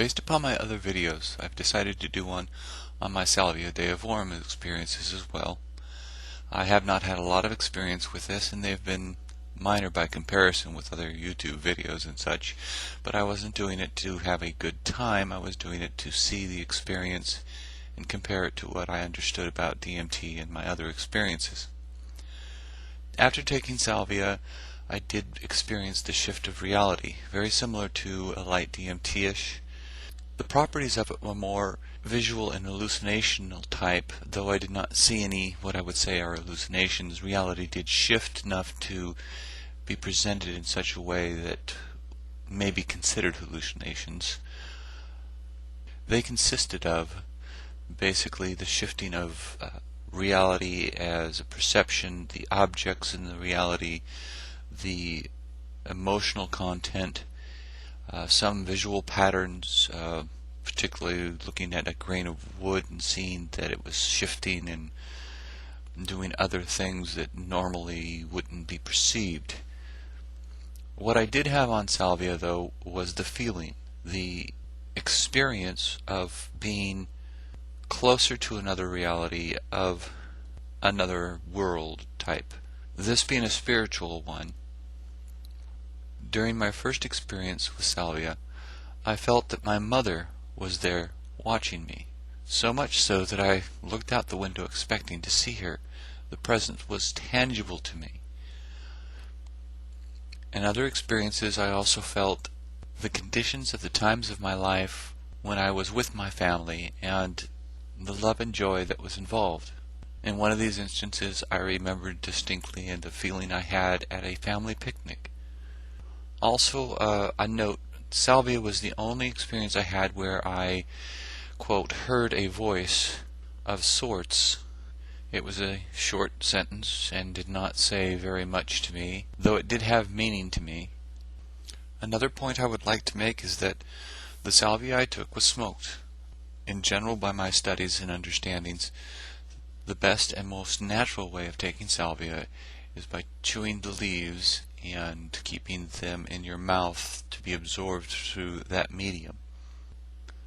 Based upon my other videos, I've decided to do one on my salvia divinorum experiences as well. I have not had a lot of experience with this, and they've been minor by comparison with other YouTube videos and such, but I wasn't doing it to have a good time. I was doing it to see the experience and compare it to what I understood about DMT and my other experiences. After taking salvia, I did experience the shift of reality, very similar to a light DMT-ish. The properties of it were more visual and hallucinational type, though I did not see any what I would say are hallucinations. Reality did shift enough to be presented in such a way that may be considered hallucinations. They consisted of basically the shifting of reality as a perception, the objects in the reality, the emotional content, some visual patterns, particularly looking at a grain of wood and seeing that it was shifting and doing other things that normally wouldn't be perceived. What I did have on salvia, though, was the feeling, the experience of being closer to another reality, of another world type. This being a spiritual one. During my first experience with salvia, I felt that my mother was there watching me, so much so that I looked out the window expecting to see her. The presence was tangible to me. In other experiences, I also felt the conditions of the times of my life when I was with my family and the love and joy that was involved. In one of these instances, I remembered distinctly the feeling I had at a family picnic. Also, a note, salvia was the only experience I had where I, quote, heard a voice of sorts. It was a short sentence and did not say very much to me, though it did have meaning to me. Another point I would like to make is that the salvia I took was smoked. In general, by my studies and understandings, the best and most natural way of taking salvia is by chewing the leaves and keeping them in your mouth to be absorbed through that medium.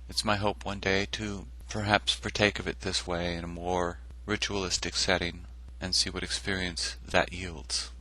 It's my hope one day to perhaps partake of it this way in a more ritualistic setting and see what experience that yields.